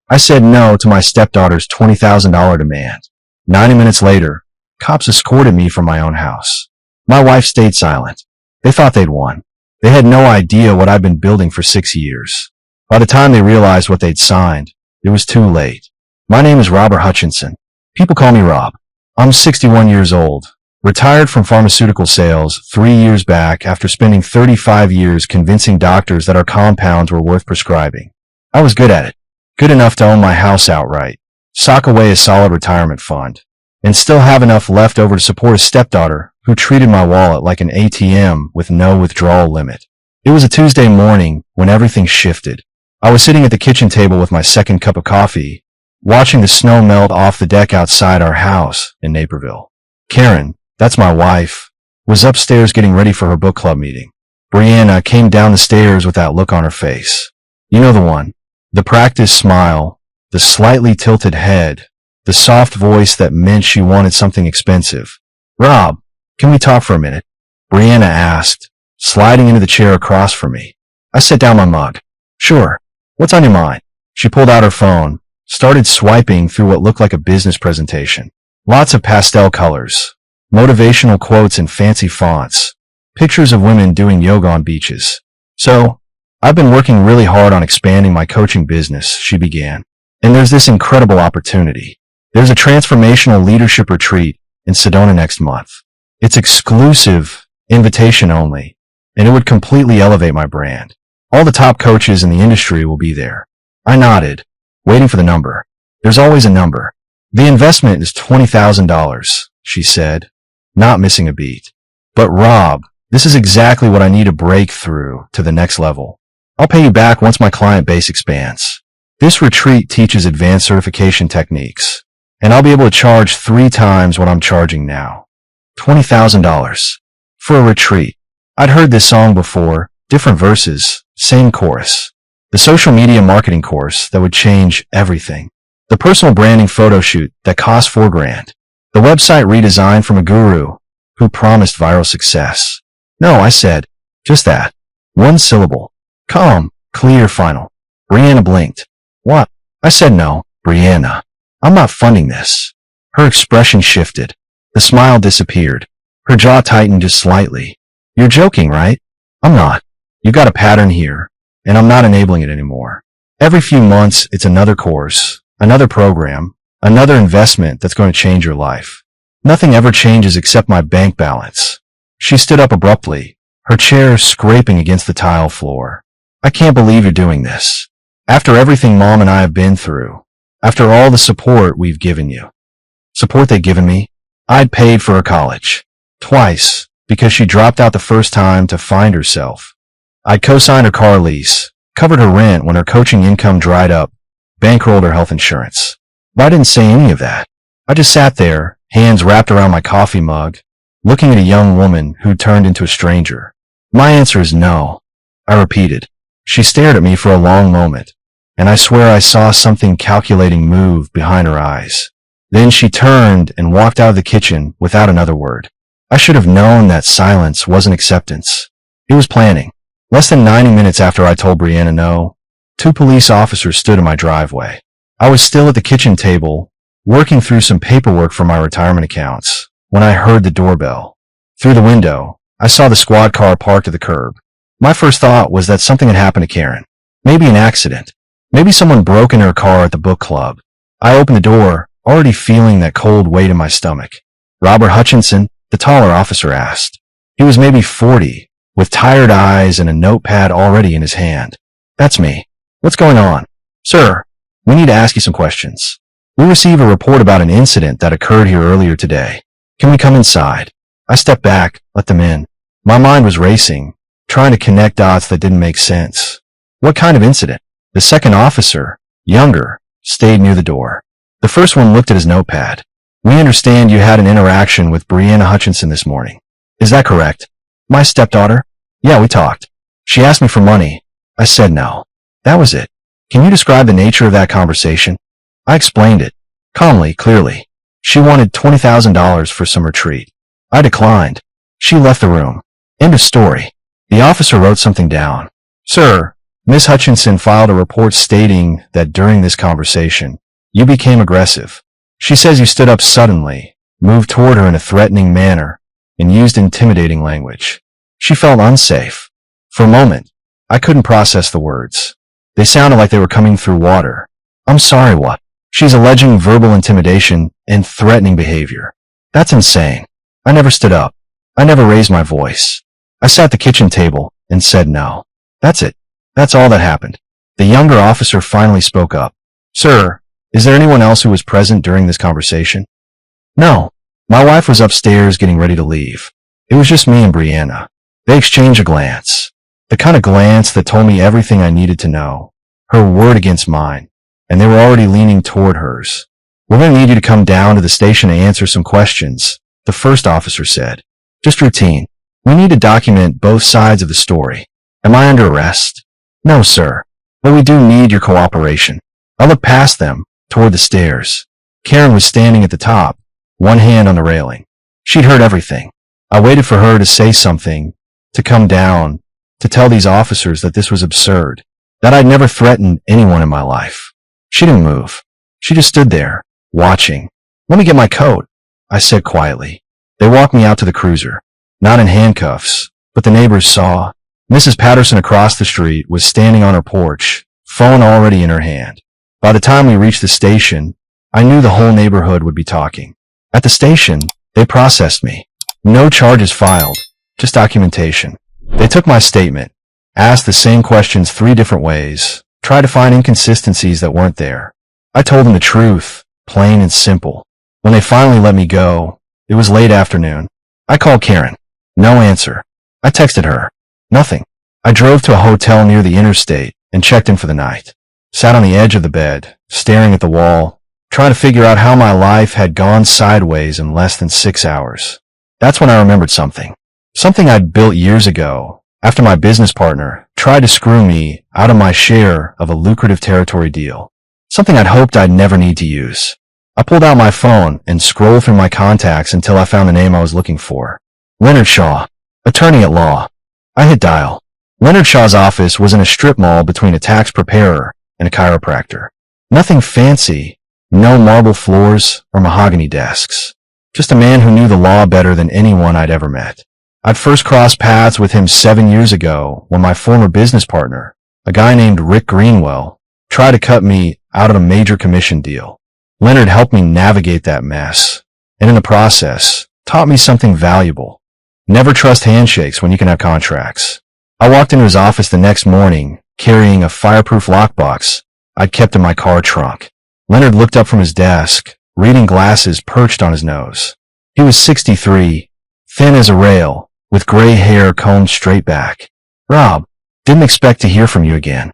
I said no to my stepdaughter's $20,000 demand. 90 minutes later, cops escorted me from my own house. My wife stayed silent. They thought they'd won. They had no idea what I'd been building for 6 years. By the time they realized what they'd signed, it was too late. My name is Robert Hutchinson. People call me Rob. I'm 61 years old, retired from pharmaceutical sales 3 years back after spending 35 years convincing doctors that our compounds were worth prescribing. I was good at it, good enough to own my house outright, sock away a solid retirement fund, and still have enough left over to support a stepdaughter who treated my wallet like an ATM with no withdrawal limit. It was a Tuesday morning when everything shifted. I was sitting at the kitchen table with my second cup of coffee, watching the snow melt off the deck outside our house in Naperville. Karen, that's my wife, was upstairs getting ready for her book club meeting. Brianna came down the stairs with that look on her face. You know the one. The practiced smile, the slightly tilted head, the soft voice that meant she wanted something expensive. Rob, can we talk for a minute? Brianna asked, sliding into the chair across from me. I set down my mug. Sure. What's on your mind? She pulled out her phone, started swiping through what looked like a business presentation. Lots of pastel colors, motivational quotes in fancy fonts, pictures of women doing yoga on beaches. So, I've been working really hard on expanding my coaching business, she began. And there's this incredible opportunity. There's a transformational leadership retreat in Sedona next month. It's exclusive, invitation only, and it would completely elevate my brand. All the top coaches in the industry will be there. I nodded, waiting for the number. There's always a number. The investment is $20,000, she said, not missing a beat. But Rob, this is exactly what I need to break through to the next level. I'll pay you back once my client base expands. This retreat teaches advanced certification techniques, and I'll be able to charge 3 times what I'm charging now. $20,000 for a retreat. I'd heard this song before, different verses, same chorus. The social media marketing course that would change everything. The personal branding photo shoot that cost $4,000. The website redesign from a guru who promised viral success. No, I said, just that. One syllable. Calm, clear, final. Brianna blinked. What? I said no, Brianna. I'm not funding this. Her expression shifted. The smile disappeared. Her jaw tightened just slightly. You're joking, right? I'm not. You've got a pattern here, and I'm not enabling it anymore. Every few months, it's another course, another program, another investment that's going to change your life. Nothing ever changes except my bank balance. She stood up abruptly, her chair scraping against the tile floor. I can't believe you're doing this. After everything Mom and I have been through, after all the support we've given you. Support they've given me? I'd paid for her college. Twice, because she dropped out the first time to find herself. I'd co-signed her car lease, covered her rent when her coaching income dried up, bankrolled her health insurance. But I didn't say any of that. I just sat there, hands wrapped around my coffee mug, looking at a young woman who turned into a stranger. My answer is no. I repeated. She stared at me for a long moment, and I swear I saw something calculating move behind her eyes. Then she turned and walked out of the kitchen without another word. I should have known that silence wasn't acceptance. It was planning. Less than 90 minutes after I told Brianna no, 2 police officers stood in my driveway. I was still at the kitchen table, working through some paperwork for my retirement accounts, when I heard the doorbell. Through the window, I saw the squad car parked at the curb. My first thought was that something had happened to Karen. Maybe an accident. Maybe someone broke into her car at the book club. I opened the door, already feeling that cold weight in my stomach. Robert Hutchinson, the taller officer asked. He was maybe 40, with tired eyes and a notepad already in his hand. That's me. What's going on? Sir, we need to ask you some questions. We received a report about an incident that occurred here earlier today. Can we come inside? I stepped back, let them in. My mind was racing, trying to connect dots that didn't make sense. What kind of incident? The second officer, younger, stayed near the door. The first one looked at his notepad. We understand you had an interaction with Brianna Hutchinson this morning. Is that correct? My stepdaughter? Yeah, we talked. She asked me for money. I said no. That was it. Can you describe the nature of that conversation? I explained it. Calmly, clearly. She wanted $20,000 for some retreat. I declined. She left the room. End of story. The officer wrote something down. Sir, Miss Hutchinson filed a report stating that during this conversation, you became aggressive. She says you stood up suddenly, moved toward her in a threatening manner, and used intimidating language. She felt unsafe. For a moment, I couldn't process the words. They sounded like they were coming through water. I'm sorry, what? She's alleging verbal intimidation and threatening behavior. That's insane. I never stood up. I never raised my voice. I sat at the kitchen table and said no. That's it. That's all that happened. The younger officer finally spoke up. Sir, is there anyone else who was present during this conversation? No. My wife was upstairs getting ready to leave. It was just me and Brianna. They exchanged a glance. The kind of glance that told me everything I needed to know. Her word against mine. And they were already leaning toward hers. We're going to need you to come down to the station to answer some questions, the first officer said. Just routine. We need to document both sides of the story. Am I under arrest? No, sir. But we do need your cooperation. I looked past them, toward the stairs. Karen was standing at the top, one hand on the railing. She'd heard everything. I waited for her to say something, to come down, to tell these officers that this was absurd, that I'd never threatened anyone in my life. She didn't move. She just stood there, watching. Let me get my coat, I said quietly. They walked me out to the cruiser, not in handcuffs, but the neighbors saw. Mrs. Patterson across the street was standing on her porch, phone already in her hand. By the time we reached the station, I knew the whole neighborhood would be talking. At the station, they processed me. No charges filed, just documentation. They took my statement, asked the same questions 3 different ways, tried to find inconsistencies that weren't there. I told them the truth, plain and simple. When they finally let me go, it was late afternoon. I called Karen. No answer. I texted her. Nothing. I drove to a hotel near the interstate and checked in for the night. Sat on the edge of the bed, staring at the wall, trying to figure out how my life had gone sideways in less than 6 hours. That's when I remembered something. Something I'd built years ago, after my business partner tried to screw me out of my share of a lucrative territory deal. Something I'd hoped I'd never need to use. I pulled out my phone and scrolled through my contacts until I found the name I was looking for. Leonard Shaw, attorney at law. I hit dial. Leonard Shaw's office was in a strip mall between a tax preparer and a chiropractor. Nothing fancy, no marble floors or mahogany desks. Just a man who knew the law better than anyone I'd ever met. I'd first crossed paths with him 7 years ago when my former business partner, a guy named Rick Greenwell, tried to cut me out of a major commission deal. Leonard helped me navigate that mess, and in the process, taught me something valuable. Never trust handshakes when you can have contracts. I walked into his office the next morning, carrying a fireproof lockbox I'd kept in my car trunk. Leonard looked up from his desk, reading glasses perched on his nose. He was 63, thin as a rail, with gray hair combed straight back. Rob, didn't expect to hear from you again.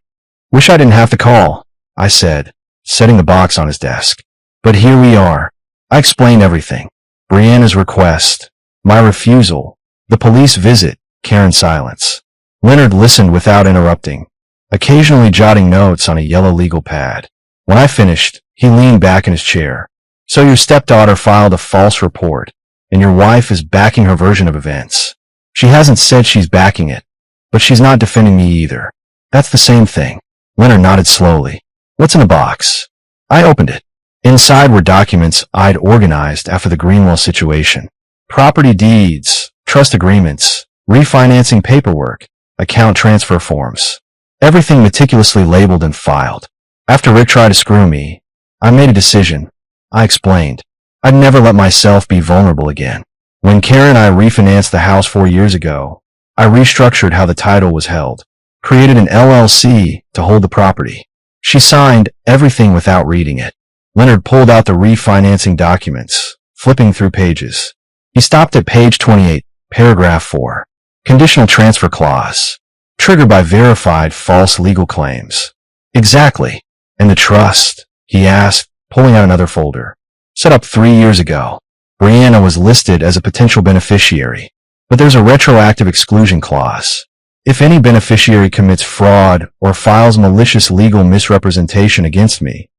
Wish I didn't have to call, I said, setting the box on his desk. But here we are. I explained everything. Brianna's request, my refusal, the police visit, Karen's silence. Leonard listened without interrupting, occasionally jotting notes on a yellow legal pad. When I finished, he leaned back in his chair. So your stepdaughter filed a false report, and your wife is backing her version of events. She hasn't said she's backing it, but she's not defending me either. That's the same thing. Leonard nodded slowly. What's in the box? I opened it. Inside were documents I'd organized after the Greenwell situation. Property deeds, trust agreements, refinancing paperwork, account transfer forms. Everything meticulously labeled and filed. After Rick tried to screw me, I made a decision. I explained. I'd never let myself be vulnerable again. When Karen and I refinanced the house 4 years ago, I restructured how the title was held, created an LLC to hold the property. She signed everything without reading it. Leonard pulled out the refinancing documents, flipping through pages. He stopped at page 28, paragraph 4. Conditional transfer clause. Triggered by verified false legal claims. Exactly. And the trust, he asked, pulling out another folder. Set up 3 years ago. Brianna was listed as a potential beneficiary, but there's a retroactive exclusion clause. If any beneficiary commits fraud or files malicious legal misrepresentation against me,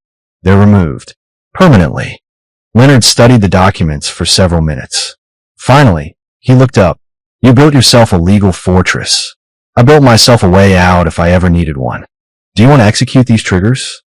they're removed. Permanently. Leonard studied the documents for several minutes. Finally, he looked up. You built yourself a legal fortress. I built myself a way out if I ever needed one. Do you want to execute these triggers?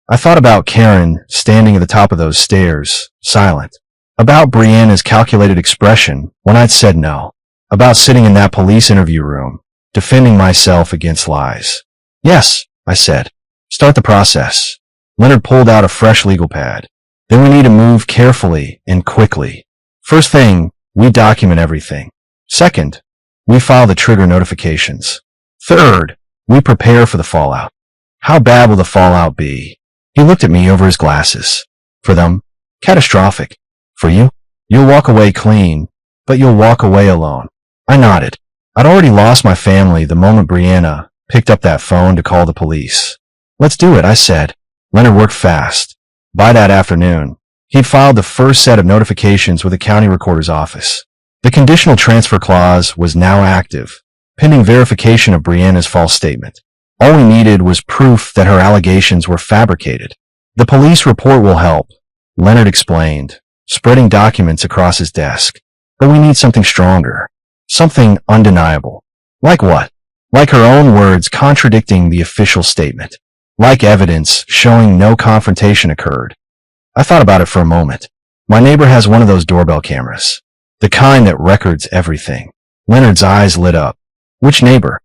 I thought about Karen standing at the top of those stairs, silent. About Brianna's calculated expression when I'd said no. About sitting in that police interview room, defending myself against lies. Yes, I said. Start the process. Leonard pulled out a fresh legal pad. Then we need to move carefully and quickly. First thing, we document everything. Second, we file the trigger notifications. Third, we prepare for the fallout. How bad will the fallout be? He looked at me over his glasses. For them, catastrophic. For you, you'll walk away clean, but you'll walk away alone. I nodded. I'd already lost my family the moment Brianna picked up that phone to call the police. Let's do it, I said. Leonard worked fast. By that afternoon, he'd filed the first set of notifications with the county recorder's office. The conditional transfer clause was now active, pending verification of Brianna's false statement. All we needed was proof that her allegations were fabricated. The police report will help, Leonard explained, spreading documents across his desk. But we need something stronger. Something undeniable. Like what? Like her own words contradicting the official statement. Like evidence showing no confrontation occurred. I thought about it for a moment. My neighbor has one of those doorbell cameras. The kind that records everything. Leonard's eyes lit up. Which neighbor?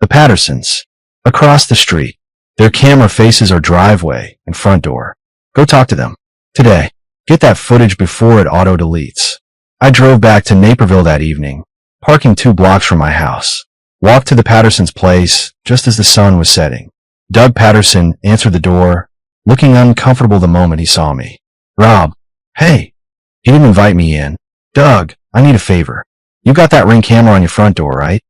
The Pattersons. Across the street. Their camera faces our driveway and front door. Go talk to them. Today. Get that footage before it auto-deletes. I drove back to Naperville that evening, parking 2 blocks from my house. Walked to the Pattersons' place just as the sun was setting. Doug Patterson answered the door, looking uncomfortable the moment he saw me. Rob. Hey. He didn't invite me in. Doug, I need a favor. You got that Ring camera on your front door, right?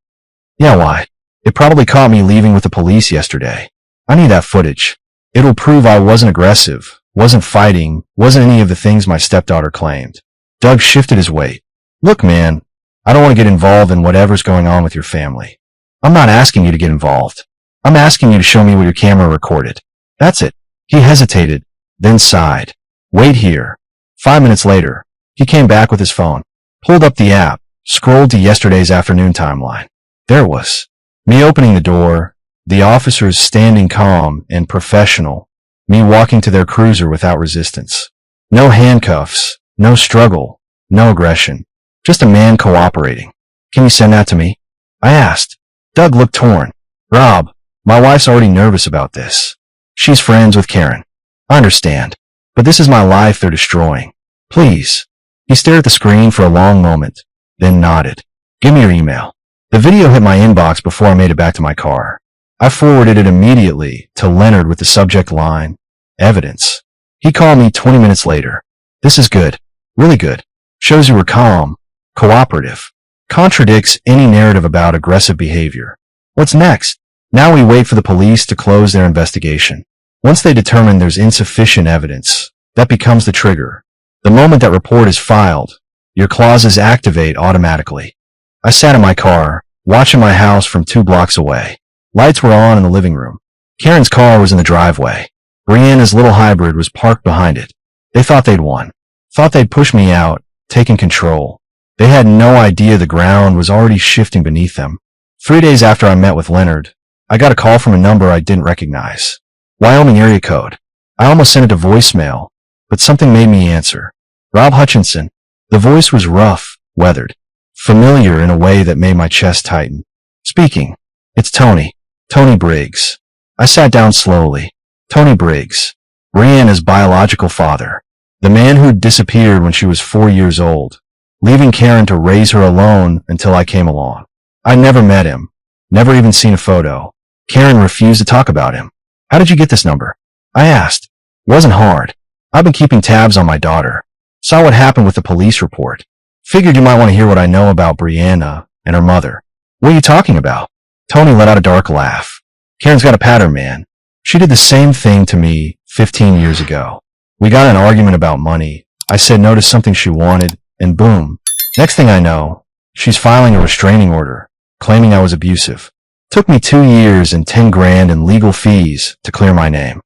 Yeah, why? It probably caught me leaving with the police yesterday. I need that footage. It'll prove I wasn't aggressive, wasn't fighting, wasn't any of the things my stepdaughter claimed. Doug shifted his weight. Look, man, I don't want to get involved in whatever's going on with your family. I'm not asking you to get involved. I'm asking you to show me what your camera recorded. That's it. He hesitated, then sighed. Wait here. 5 minutes later, he came back with his phone, pulled up the app, scrolled to yesterday's afternoon timeline. There it was. Me opening the door, the officers standing calm and professional, me walking to their cruiser without resistance. No handcuffs, no struggle, no aggression. Just a man cooperating. Can you send that to me? I asked. Doug looked torn. Rob, my wife's already nervous about this. She's friends with Karen. I understand. But this is my life they're destroying. Please. He stared at the screen for a long moment, then nodded. Give me your email. The video hit my inbox before I made it back to my car. I forwarded it immediately to Leonard with the subject line, evidence. He called me 20 minutes later. This is good. Really good. Shows you were calm, cooperative. Contradicts any narrative about aggressive behavior. What's next? Now we wait for the police to close their investigation. Once they determine there's insufficient evidence, that becomes the trigger. The moment that report is filed, your clauses activate automatically. I sat in my car, watching my house from 2 blocks away. Lights were on in the living room. Karen's car was in the driveway. Brianna's little hybrid was parked behind it. They thought they'd won. Thought they'd push me out, taken control. They had no idea the ground was already shifting beneath them. 3 days after I met with Leonard, I got a call from a number I didn't recognize. Wyoming area code. I almost sent it to voicemail, but something made me answer. Rob Hutchinson. The voice was rough, weathered, familiar in a way that made my chest tighten. Speaking. It's Tony. Tony Briggs. I sat down slowly. Tony Briggs. Brianna's biological father. The man who'd disappeared when she was 4 years old, leaving Karen to raise her alone until I came along. I never met him. Never even seen a photo. Karen refused to talk about him. How did you get this number? I asked. Wasn't hard. I've been keeping tabs on my daughter. Saw what happened with the police report. Figured you might want to hear what I know about Brianna and her mother. What are you talking about? Tony let out a dark laugh. Karen's got a pattern, man. She did the same thing to me 15 years ago. We got in an argument about money. I said no to something she wanted, and boom. Next thing I know, she's filing a restraining order, claiming I was abusive. Took me 2 years and 10 grand in legal fees to clear my name.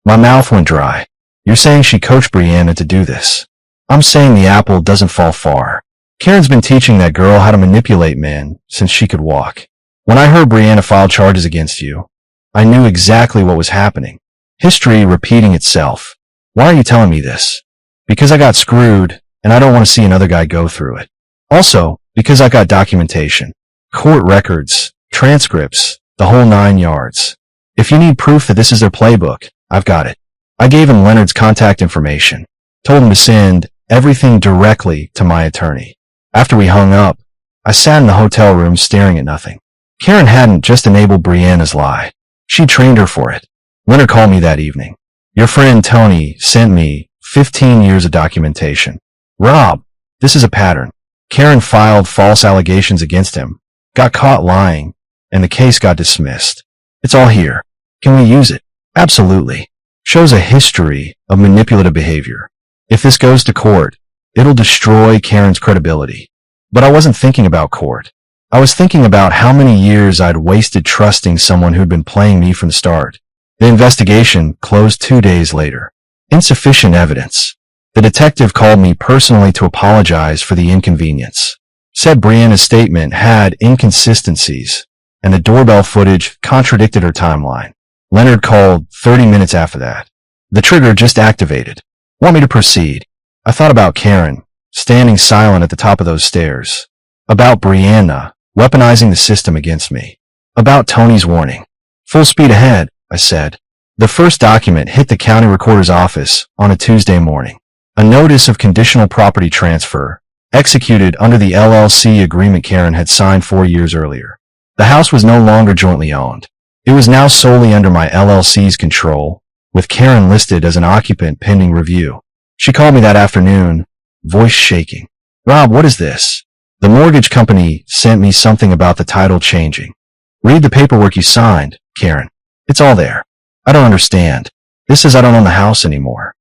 My mouth went dry. You're saying she coached Brianna to do this. I'm saying the apple doesn't fall far. Karen's been teaching that girl how to manipulate men since she could walk. When I heard Brianna filed charges against you, I knew exactly what was happening. History repeating itself. Why are you telling me this? Because I got screwed, and I don't want to see another guy go through it. Also, because I got documentation. Court records, transcripts, the whole 9 yards. If you need proof that this is their playbook, I've got it. I gave him Leonard's contact information, told him to send everything directly to my attorney. After we hung up, I sat in the hotel room staring at nothing. Karen hadn't just enabled Brianna's lie. She trained her for it. Leonard called me that evening. Your friend Tony sent me 15 years of documentation. Rob, this is a pattern. Karen filed false allegations against him, got caught lying, and the case got dismissed. It's all here. Can we use it? Absolutely. Shows a history of manipulative behavior. If this goes to court, it'll destroy Karen's credibility. But I wasn't thinking about court. I was thinking about how many years I'd wasted trusting someone who'd been playing me from the start. The investigation closed 2 days later. Insufficient evidence. The detective called me personally to apologize for the inconvenience. Said Brianna's statement had inconsistencies, and the doorbell footage contradicted her timeline. Leonard called 30 minutes after that. The trigger just activated. Want me to proceed? I thought about Karen, standing silent at the top of those stairs. About Brianna, weaponizing the system against me. About Tony's warning. Full speed ahead, I said. The first document hit the county recorder's office on a Tuesday morning. A notice of conditional property transfer, executed under the LLC agreement Karen had signed 4 years earlier. The house was no longer jointly owned. It was now solely under my LLC's control, with Karen listed as an occupant pending review. She called me that afternoon, voice shaking. Rob, what is this? The mortgage company sent me something about the title changing. Read the paperwork you signed, Karen. It's all there. I don't understand. This says I don't own the house anymore.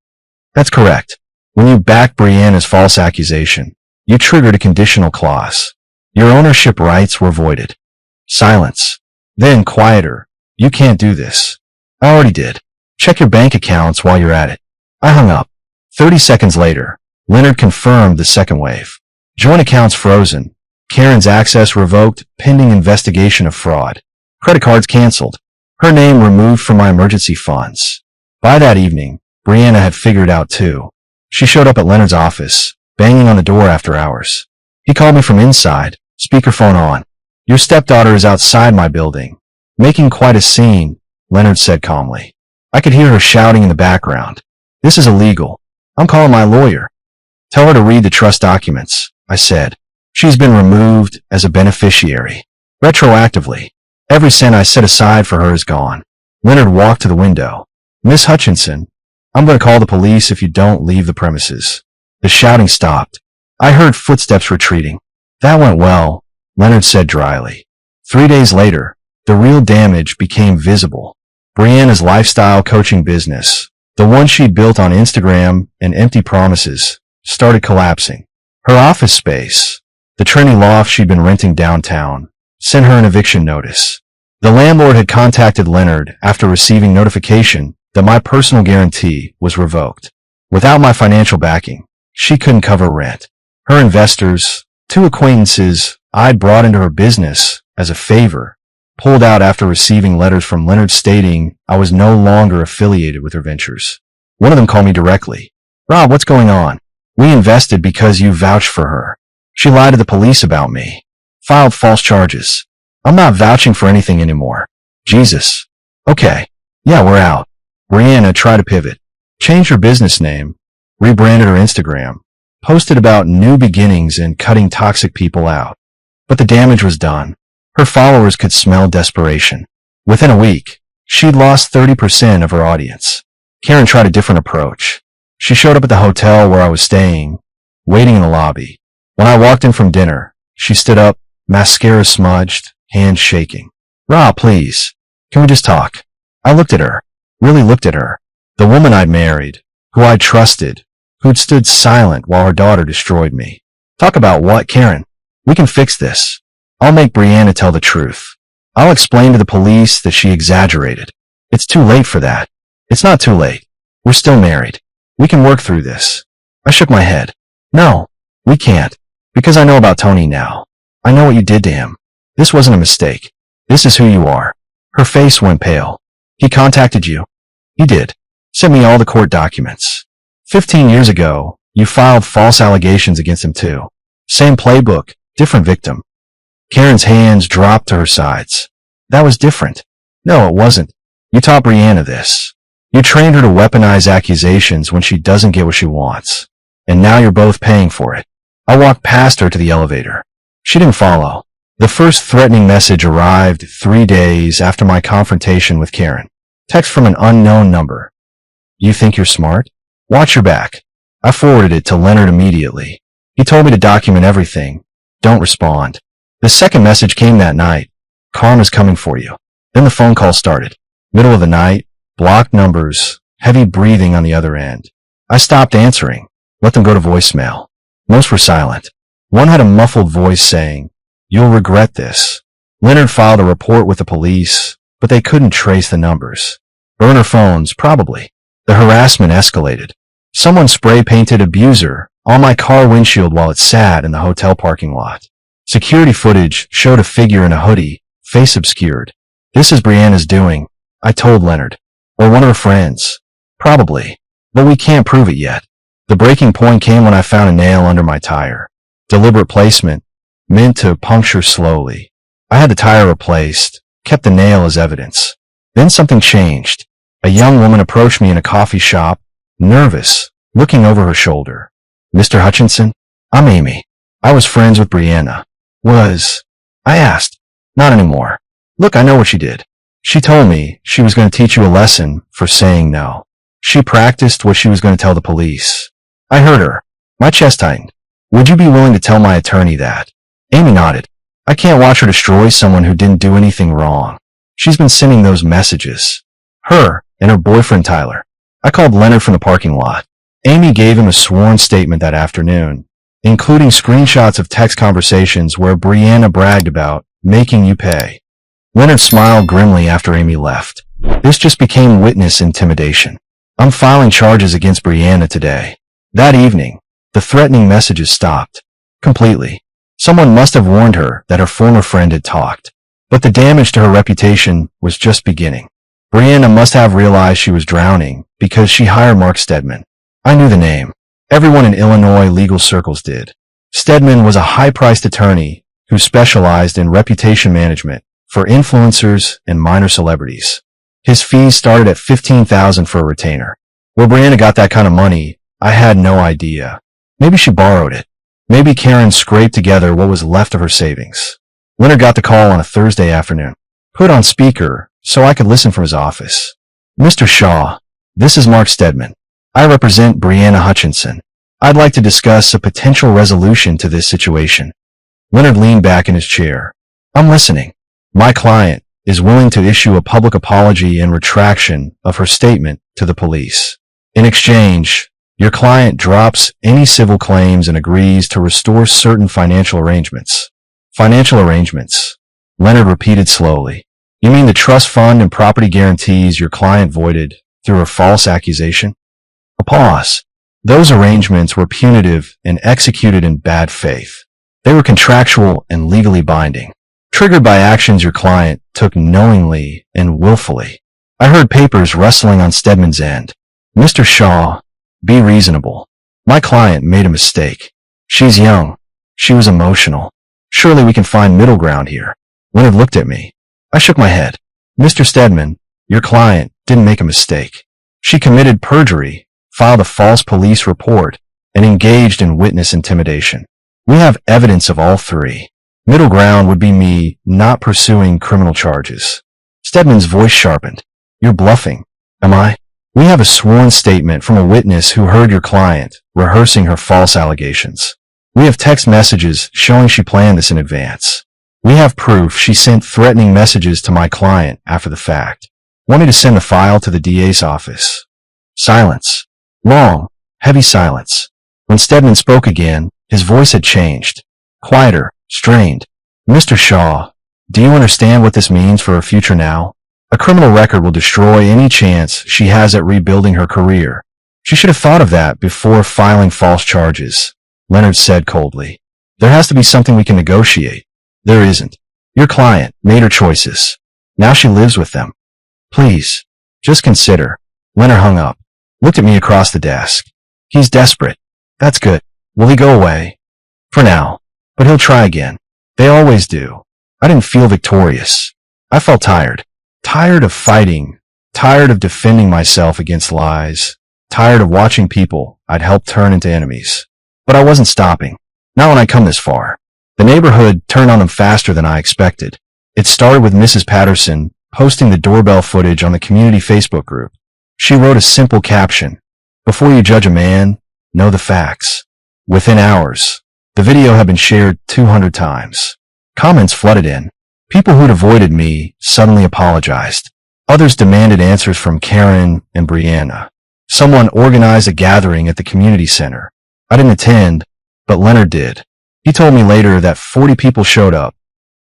That's correct. When you backed Brianna's false accusation, you triggered a conditional clause. Your ownership rights were voided. Silence. Then quieter. You can't do this. I already did. Check your bank accounts while you're at it. I hung up. 30 seconds later, Leonard confirmed the second wave. Joint accounts frozen. Karen's access revoked pending investigation of fraud. Credit cards canceled. Her name removed from my emergency funds. By that evening, Brianna had figured out too. She showed up at Leonard's office, banging on the door after hours. He called me from inside, speakerphone on. Your stepdaughter is outside my building. Making quite a scene, Leonard said calmly. I could hear her shouting in the background. This is illegal. I'm calling my lawyer. Tell her to read the trust documents, I said. She's been removed as a beneficiary. Retroactively. Every cent I set aside for her is gone. Leonard walked to the window. Miss Hutchinson, I'm going to call the police if you don't leave the premises. The shouting stopped. I heard footsteps retreating. That went well, Leonard said dryly. 3 days later, the real damage became visible. Brianna's lifestyle coaching business, the one she'd built on Instagram and empty promises, started collapsing. Her office space, the trendy loft she'd been renting downtown, sent her an eviction notice. The landlord had contacted Leonard after receiving notification that my personal guarantee was revoked. Without my financial backing, she couldn't cover rent. Her investors, 2 acquaintances I'd brought into her business as a favor, pulled out after receiving letters from Leonard stating I was no longer affiliated with her ventures. One of them called me directly. Rob, what's going on? We invested because you vouched for her. She lied to the police about me. Filed false charges. I'm not vouching for anything anymore. Jesus. Okay. Yeah, we're out. Brianna tried to pivot. Changed her business name. Rebranded her Instagram. Posted about new beginnings and cutting toxic people out. But the damage was done. Her followers could smell desperation. Within a week, she'd lost 30% of her audience. Karen tried a different approach. She showed up at the hotel where I was staying, waiting in the lobby. When I walked in from dinner, she stood up, mascara smudged, hands shaking. Rob, please. Can we just talk? I looked at her. Really looked at her. The woman I'd married, who I'd trusted, who'd stood silent while her daughter destroyed me. Talk about what, Karen? We can fix this. I'll make Brianna tell the truth. I'll explain to the police that she exaggerated. It's too late for that. It's not too late. We're still married. We can work through this. I shook my head. No, we can't. Because I know about Tony now. I know what you did to him. This wasn't a mistake. This is who you are. Her face went pale. He contacted you? He did. Sent me all the court documents. 15 years ago, you filed false allegations against him too. Same playbook, different victim. Karen's hands dropped to her sides. That was different. No, it wasn't. You taught Brianna this. You trained her to weaponize accusations when she doesn't get what she wants. And now you're both paying for it. I walked past her to the elevator. She didn't follow. The first threatening message arrived 3 days after my confrontation with Karen. Text from an unknown number. You think you're smart? Watch your back. I forwarded it to Leonard immediately. He told me to document everything. Don't respond. The second message came that night. Karma's coming for you. Then the phone call started. Middle of the night, blocked numbers, heavy breathing on the other end. I stopped answering, let them go to voicemail. Most were silent. One had a muffled voice saying, "You'll regret this." Leonard filed a report with the police, but they couldn't trace the numbers. Burner phones, probably. The harassment escalated. Someone spray-painted abuser on my car windshield while it sat in the hotel parking lot. Security footage showed a figure in a hoodie, face obscured. This is Brianna's doing, I told Leonard. Or one of her friends. Probably. But we can't prove it yet. The breaking point came when I found a nail under my tire. Deliberate placement, meant to puncture slowly. I had the tire replaced, kept the nail as evidence. Then something changed. A young woman approached me in a coffee shop, nervous, looking over her shoulder. "Mr. Hutchinson? I'm Amy. I was friends with Brianna." "Was?" I asked. "Not anymore. Look, I know what she did. She told me she was going to teach you a lesson for saying no. She practiced what she was going to tell the police." I heard her. My chest tightened. "Would you be willing to tell my attorney that?" Amy nodded. "I can't watch her destroy someone who didn't do anything wrong. She's been sending those messages. Her and her boyfriend Tyler." I called Leonard from the parking lot. Amy gave him a sworn statement that afternoon, including screenshots of text conversations where Brianna bragged about making you pay. Leonard smiled grimly after Amy left. This just became witness intimidation. I'm filing charges against Brianna today. That evening, the threatening messages stopped. Completely. Someone must have warned her that her former friend had talked. But the damage to her reputation was just beginning. Brianna must have realized she was drowning because she hired Mark Stedman. I knew the name. Everyone in Illinois legal circles did. Stedman was a high-priced attorney who specialized in reputation management for influencers and minor celebrities. His fees started at $15,000 for a retainer. Where Brianna got that kind of money, I had no idea. Maybe she borrowed it. Maybe Karen scraped together what was left of her savings. Leonard got the call on a Thursday afternoon. Put on speaker so I could listen from his office. "Mr. Shaw, this is Mark Stedman. I represent Brianna Hutchinson. I'd like to discuss a potential resolution to this situation." Leonard leaned back in his chair. "I'm listening." "My client is willing to issue a public apology and retraction of her statement to the police. In exchange, your client drops any civil claims and agrees to restore certain financial arrangements." "Financial arrangements," Leonard repeated slowly. "You mean the trust fund and property guarantees your client voided through a false accusation?" A pause. "Those arrangements were punitive and executed in bad faith. They were contractual and legally binding, triggered by actions your client took knowingly and willfully." I heard papers rustling on Stedman's end. "Mr. Shaw, be reasonable. My client made a mistake. She's young. She was emotional. Surely we can find middle ground here." Leonard looked at me. I shook my head. "Mr. Stedman, your client didn't make a mistake. She committed perjury, filed a false police report, and engaged in witness intimidation. We have evidence of all three. Middle ground would be me not pursuing criminal charges." Stedman's voice sharpened. "You're bluffing." "Am I?" "We have a sworn statement from a witness who heard your client rehearsing her false allegations. We have text messages showing she planned this in advance. We have proof she sent threatening messages to my client after the fact. Want me to send the file to the DA's office?" Silence. Long, heavy silence. When Stedman spoke again, his voice had changed. Quieter, strained. "Mr. Shaw, do you understand what this means for her future now? A criminal record will destroy any chance she has at rebuilding her career. She should have thought of that before filing false charges," Leonard said coldly. "There has to be something we can negotiate." "There isn't. Your client made her choices. Now she lives with them. Please, just consider. Leonard hung up, looked at me across the desk. He's desperate. That's good. Will he go away? For now. But he'll try again. They always do. I didn't feel victorious. I felt tired. Tired of fighting. Tired of defending myself against lies. Tired of watching people I'd helped turn into enemies. But I wasn't stopping. Not when I come this far. The neighborhood turned on him faster than I expected. It started with Mrs. Patterson posting the doorbell footage on the community Facebook group. She wrote a simple caption. Before you judge a man, know the facts. Within hours, the video had been shared 200 times. Comments flooded in. People who'd avoided me suddenly apologized. Others demanded answers from Karen and Brianna. Someone organized a gathering at the community center. I didn't attend, but Leonard did. He told me later that 40 people showed up,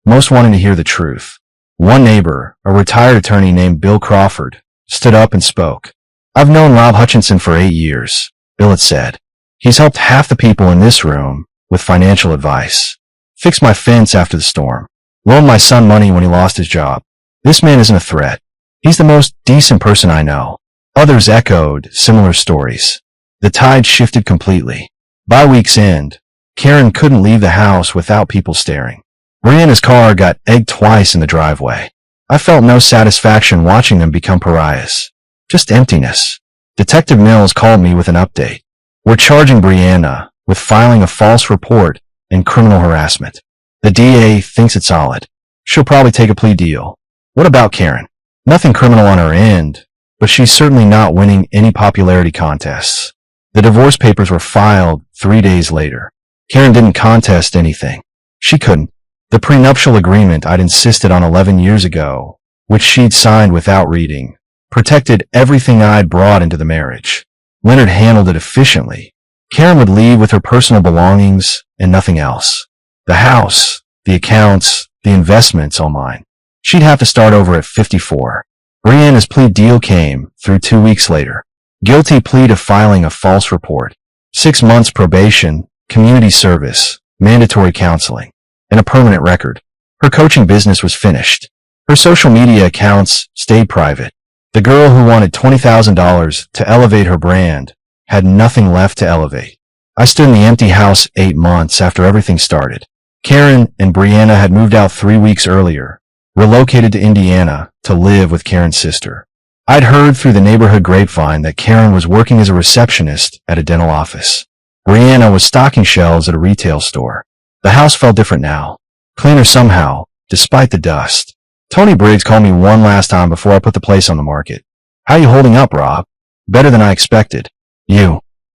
most wanting to hear the truth. One neighbor, a retired attorney named Bill Crawford, stood up and spoke. I've known Rob Hutchinson for 8 years, Bill had said. He's helped half the people in this room with financial advice. Fixed my fence after the storm. Loaned my son money when he lost his job. This man isn't a threat. He's the most decent person I know. Others echoed similar stories. The tide shifted completely. By week's end, Karen couldn't leave the house without people staring. Brianna's car got egged twice in the driveway. I felt no satisfaction watching them become pariahs. Just emptiness. Detective Mills called me with an update. We're charging Brianna with filing a false report and criminal harassment. The DA thinks it's solid. She'll probably take a plea deal. What about Karen? Nothing criminal on her end, but she's certainly not winning any popularity contests. The divorce papers were filed 3 days later. Karen didn't contest anything. She couldn't. The prenuptial agreement I'd insisted on 11 years ago, which she'd signed without reading, protected everything I'd brought into the marriage. Leonard handled it efficiently. Karen would leave with her personal belongings and nothing else. The house, the accounts, the investments, all mine. She'd have to start over at 54. Brianna's plea deal came through 2 weeks later. Guilty plea to filing a false report. 6 months probation, community service, mandatory counseling, and a permanent record. Her coaching business was finished. Her social media accounts stayed private. The girl who wanted $20,000 to elevate her brand had nothing left to elevate. I stood in the empty house 8 months after everything started. Karen and Brianna had moved out 3 weeks earlier, relocated to Indiana to live with Karen's sister. I'd heard through the neighborhood grapevine that Karen was working as a receptionist at a dental office. Brianna was stocking shelves at a retail store. The house felt different now. Cleaner somehow, despite the dust. Tony Briggs called me one last time before I put the place on the market. How you holding up, Rob? Better than I expected.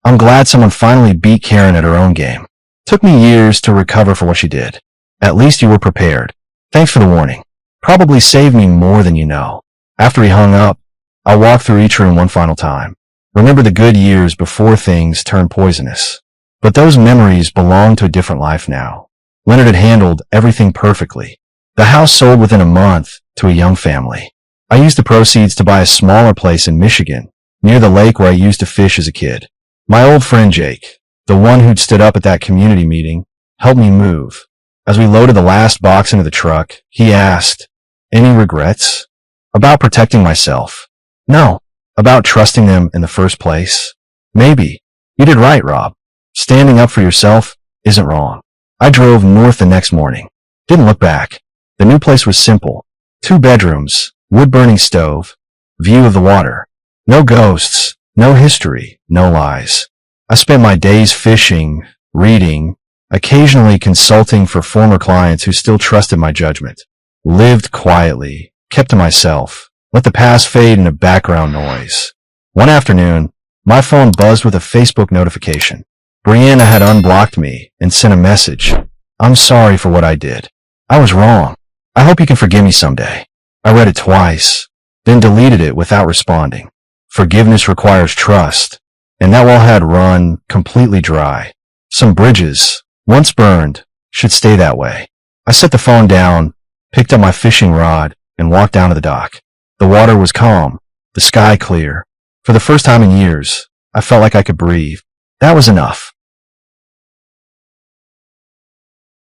I'm glad someone finally beat Karen at her own game. Took me years to recover for what she did. At least you were prepared. Thanks for the warning. Probably saved me more than you know. After he hung up, I walked through each room one final time. Remember the good years before things turned poisonous. But those memories belong to a different life now. Leonard had handled everything perfectly. The house sold within a month to a young family. I used the proceeds to buy a smaller place in Michigan, near the lake where I used to fish as a kid. My old friend Jake, the one who'd stood up at that community meeting, helped me move. As we loaded the last box into the truck, he asked, "Any regrets?" About protecting myself. No. About trusting them in the first place. Maybe. You did right, Rob. Standing up for yourself isn't wrong. I drove north the next morning. Didn't look back. The new place was simple. 2 bedrooms, wood-burning stove, view of the water. No ghosts, no history, no lies. I spent my days fishing, reading, occasionally consulting for former clients who still trusted my judgment. Lived quietly, kept to myself, let the past fade into background noise. One afternoon, my phone buzzed with a Facebook notification. Brianna had unblocked me and sent a message. "I'm sorry for what I did. I was wrong. I hope you can forgive me someday." I read it twice, then deleted it without responding. Forgiveness requires trust, and that well had run completely dry. Some bridges, once burned, should stay that way. I set the phone down, picked up my fishing rod, and walked down to the dock. The water was calm, the sky clear. For the first time in years, I felt like I could breathe. That was enough.